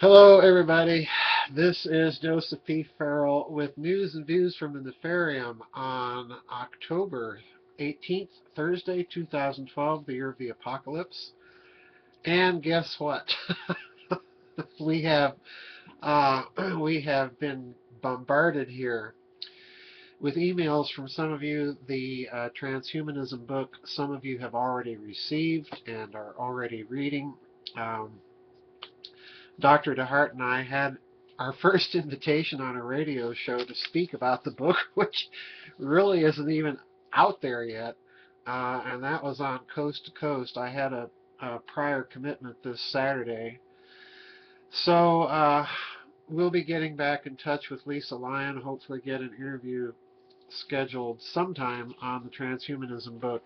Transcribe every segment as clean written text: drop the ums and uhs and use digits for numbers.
Hello, everybody. This is Joseph P. Farrell with news and views from the Nefarium on October 18th, Thursday, 2012, the year of the apocalypse. And guess what? we have uh, we have been bombarded here with emails from some of you. The transhumanism book, some of you have already received and are already reading. Um, Dr. DeHart and I had our first invitation on a radio show to speak about the book, which really isn't even out there yet. And that was on Coast to Coast. I had a prior commitment this Saturday. So we'll be getting back in touch with Lisa Lyon, hopefully get an interview scheduled sometime on the transhumanism book.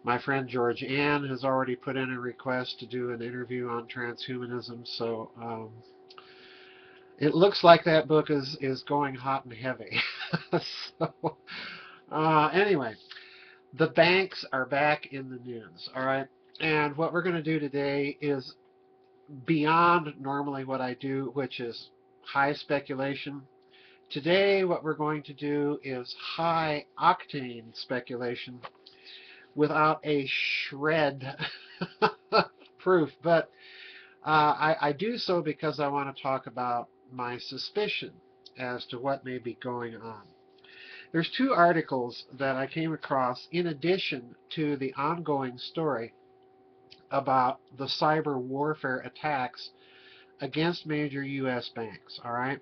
My friend George Ann has already put in a request to do an interview on transhumanism, so it looks like that book is going hot and heavy. So anyway, the banks are back in the news, all right? And what we're going to do today is beyond normally what I do, which is high speculation. Today, what we're going to do is high octane speculation without a shred of proof. But I do so because I want to talk about my suspicion as to what may be going on. There's two articles that I came across in addition to the ongoing story about the cyber warfare attacks against major U.S. banks. All right.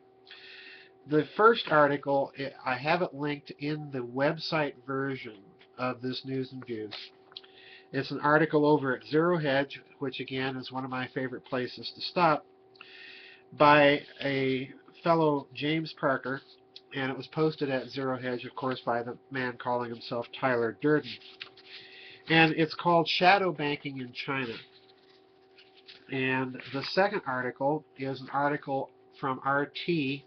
The first article, I have it linked in the website version of this News and Views. It's an article over at Zero Hedge, which again is one of my favorite places to stop, by a fellow James Parker, and it was posted at Zero Hedge, of course, by the man calling himself Tyler Durden. And it's called Shadow Banking in China. And the second article is an article from RT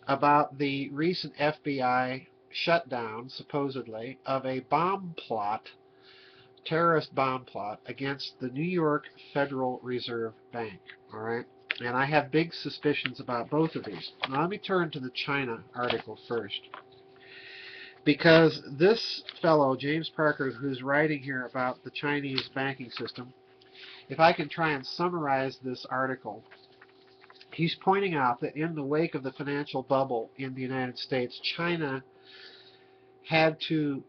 about the recent FBI shutdown, supposedly, of a bomb plot, terrorist bomb plot against the New York Federal Reserve Bank. All right, and I have big suspicions about both of these. Now let me turn to the China article first, because this fellow James Parker, who's writing here about the Chinese banking system, if I can try and summarize this article, he's pointing out that in the wake of the financial bubble in the United States, China had to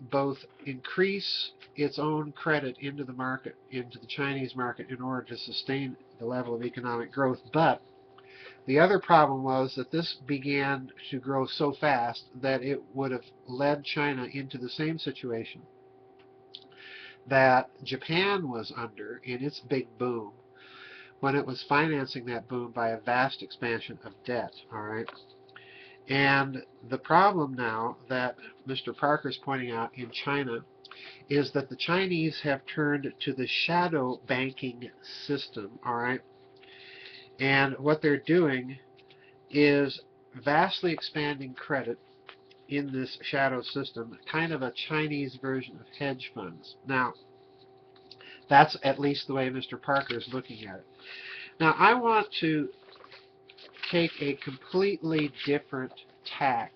both increase its own credit into the market, into the Chinese market, in order to sustain the level of economic growth. But the other problem was that this began to grow so fast that it would have led China into the same situation that Japan was under in its big boom, when it was financing that boom by a vast expansion of debt. All right. And the problem now that Mr. Parker is pointing out in China is that the Chinese have turned to the shadow banking system, all right? And what they're doing is vastly expanding credit in this shadow system, kind of a Chinese version of hedge funds. Now, that's at least the way Mr. Parker is looking at it. Now, I want to take a completely different tack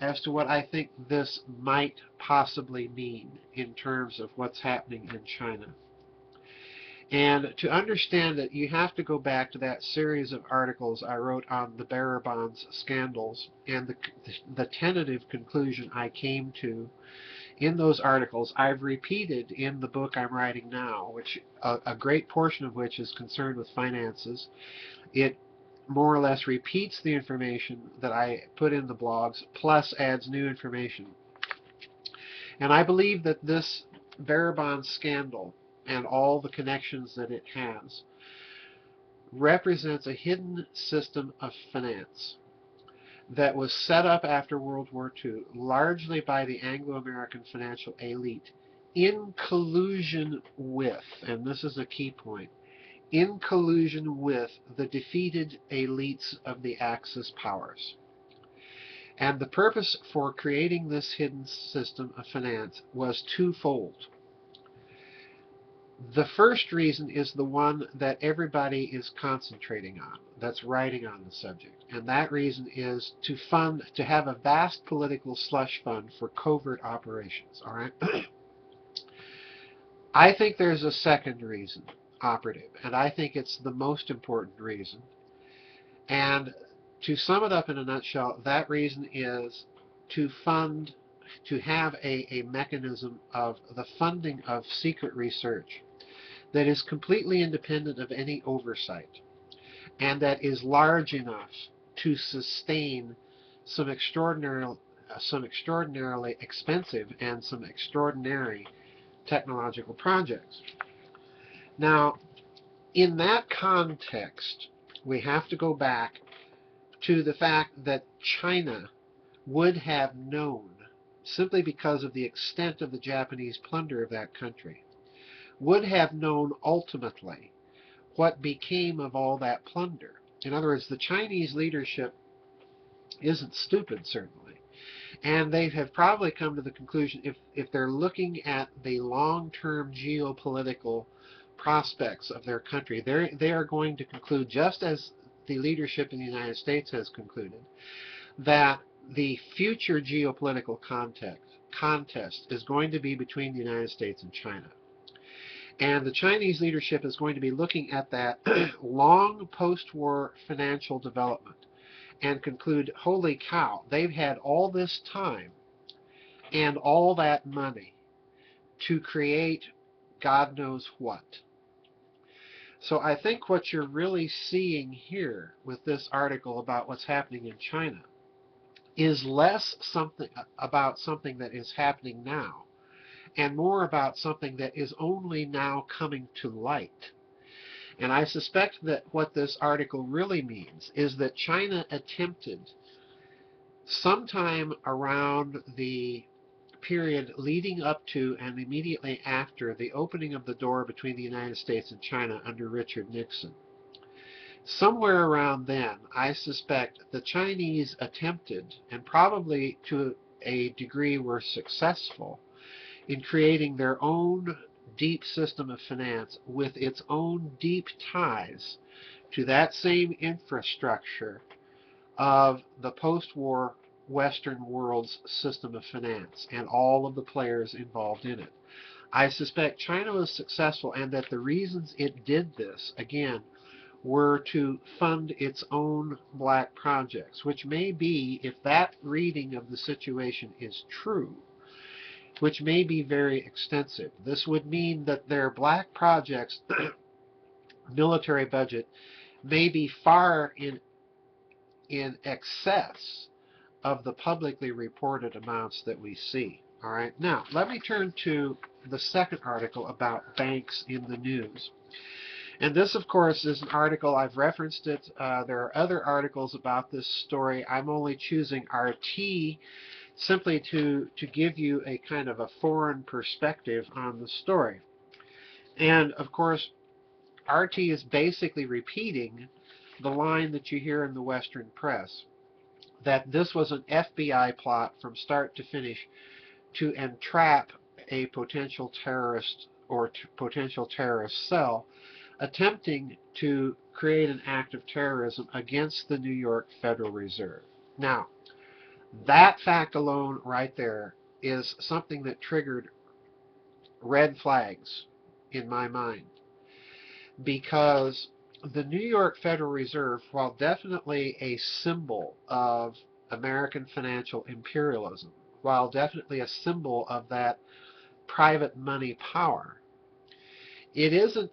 as to what I think this might possibly mean in terms of what's happening in China. And to understand it, you have to go back to that series of articles I wrote on the bearer bonds scandals, and the tentative conclusion I came to in those articles I've repeated in the book I'm writing now, which a great portion of which is concerned with finances. It more or less repeats the information that I put in the blogs, plus adds new information. And I believe that this bearer bond scandal and all the connections that it has represents a hidden system of finance that was set up after World War II, largely by the Anglo-American financial elite, in collusion with, and this is a key point, in collusion with the defeated elites of the Axis powers. And the purpose for creating this hidden system of finance was twofold. The first reason is the one that everybody is concentrating on, that's writing on the subject. And that reason is to have a vast political slush fund for covert operations. All right. I think there's a second reason operative, and I think it's the most important reason. And to sum it up in a nutshell, that reason is to fund, to have a mechanism of the funding of secret research that is completely independent of any oversight and that is large enough to sustain some extraordinarily expensive and some extraordinary technological projects. Now, in that context, we have to go back to the fact that China would have known, simply because of the extent of the Japanese plunder of that country, would have known ultimately what became of all that plunder. In other words, the Chinese leadership isn't stupid, certainly. And they have probably come to the conclusion, if they're looking at the long-term geopolitical prospects of their country, they are going to conclude, just as the leadership in the United States has concluded, that the future geopolitical contest is going to be between the United States and China. And the Chinese leadership is going to be looking at that long post-war financial development and conclude, holy cow, they've had all this time and all that money to create God knows what. So I think what you're really seeing here with this article about what's happening in China is less about something that is happening now and more about something that is only now coming to light. And I suspect that what this article really means is that China attempted, sometime around the period leading up to and immediately after the opening of the door between the United States and China under Richard Nixon, somewhere around then, I suspect the Chinese attempted, and probably to a degree were successful, in creating their own deep system of finance with its own deep ties to that same infrastructure of the post-war Western world's system of finance and all of the players involved in it. I suspect China was successful, and that the reasons it did this, again, were to fund its own black projects, which may be, if that reading of the situation is true, which may be very extensive. This would mean that their black projects military budget may be far in excess of the publicly reported amounts that we see. All right. Now, let me turn to the second article about banks in the news. And this, of course, is an article, I've referenced it. There are other articles about this story. I'm only choosing RT simply to give you a kind of a foreign perspective on the story. And, of course, RT is basically repeating the line that you hear in the Western press, that this was an FBI plot from start to finish to entrap a potential terrorist or potential terrorist cell attempting to create an act of terrorism against the New York Federal Reserve. Now, that fact alone right there is something that triggered red flags in my mind, because the New York Federal Reserve, while definitely a symbol of American financial imperialism, while definitely a symbol of that private money power, it isn't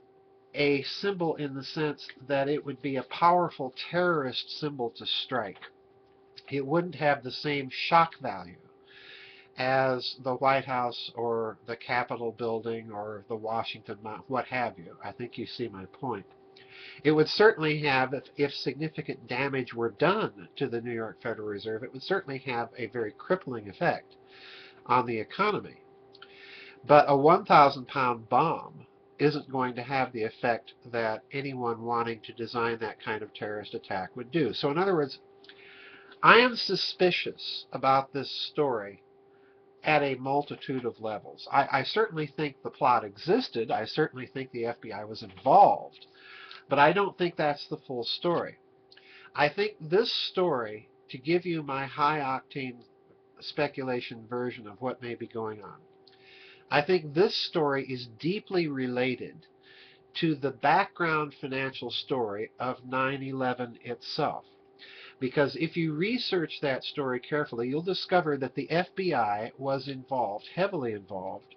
a symbol in the sense that it would be a powerful terrorist symbol to strike. It wouldn't have the same shock value as the White House or the Capitol building or the Washington Monument, what have you. I think you see my point. It would certainly have, if significant damage were done to the New York Federal Reserve, it would certainly have a very crippling effect on the economy. But a 1,000-pound bomb isn't going to have the effect that anyone wanting to design that kind of terrorist attack would do. So in other words, I am suspicious about this story at a multitude of levels. I certainly think the plot existed. I certainly think the FBI was involved. But I don't think that's the full story. I think this story, to give you my high-octane speculation version of what may be going on, I think this story is deeply related to the background financial story of 9/11 itself. Because if you research that story carefully, you'll discover that the FBI was involved, heavily involved,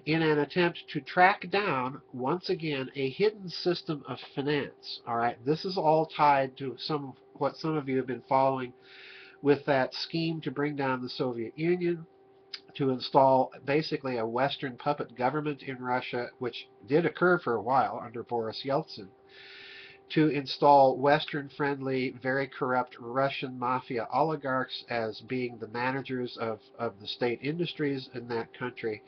in an attempt to track down, once again, a hidden system of finance. All right, this is all tied to what some of you have been following with that scheme to bring down the Soviet Union, to install basically a Western puppet government in Russia, which did occur for a while under Boris Yeltsin, to install Western-friendly, very corrupt Russian mafia oligarchs as being the managers of the state industries in that country.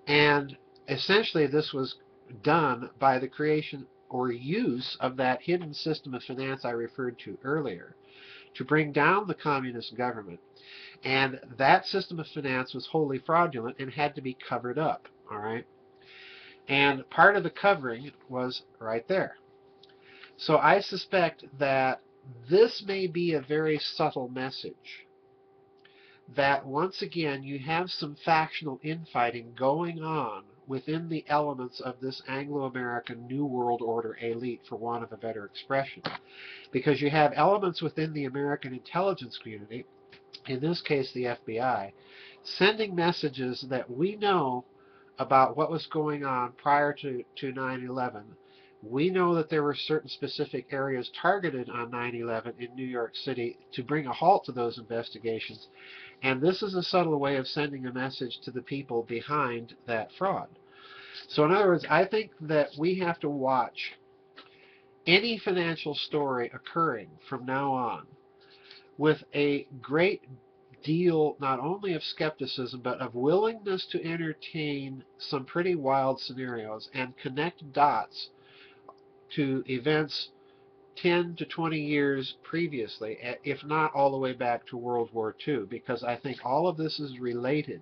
And essentially this was done by the creation or use of that hidden system of finance I referred to earlier to bring down the communist government. And that system of finance was wholly fraudulent and had to be covered up. All right? And part of the covering was right there. So I suspect that this may be a very subtle message, that once again you have some factional infighting going on within the elements of this Anglo-American New World Order elite, for want of a better expression. Because you have elements within the American intelligence community, in this case the FBI, sending messages that we know about what was going on prior to 9/11. We know that there were certain specific areas targeted on 9/11 in New York City to bring a halt to those investigations. And this is a subtle way of sending a message to the people behind that fraud. So in other words, I think that we have to watch any financial story occurring from now on with a great deal not only of skepticism but of willingness to entertain some pretty wild scenarios and connect dots to events 10 to 20 years previously, if not all the way back to World War II, because I think all of this is related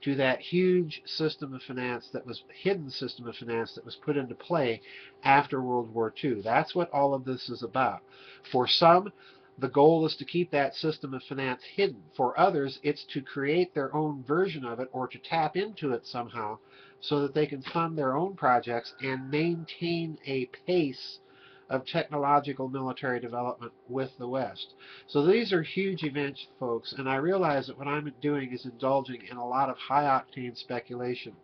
to that huge system of finance that was hidden system of finance that was put into play after World War II. That's what all of this is about. For some, the goal is to keep that system of finance hidden. For others, it's to create their own version of it or to tap into it somehow so that they can fund their own projects and maintain a pace of technological military development with the West. So these are huge events, folks, and I realize that what I'm doing is indulging in a lot of high-octane speculation.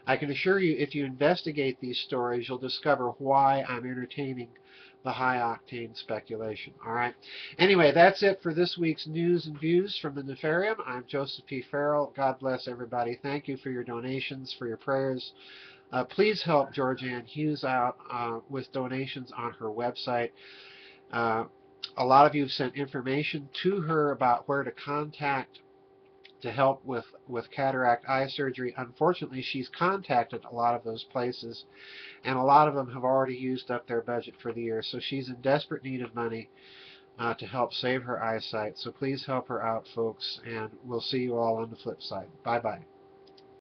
I can assure you, if you investigate these stories, you'll discover why I'm entertaining the high-octane speculation. All right. Anyway, that's it for this week's News and Views from the Nefarium. I'm Joseph P. Farrell. God bless everybody. Thank you for your donations, for your prayers. Please help Georgianne Hughes out with donations on her website. A lot of you have sent information to her about where to contact to help with cataract eye surgery. Unfortunately, she's contacted a lot of those places, and a lot of them have already used up their budget for the year. So she's in desperate need of money to help save her eyesight. So please help her out, folks, and we'll see you all on the flip side. Bye-bye.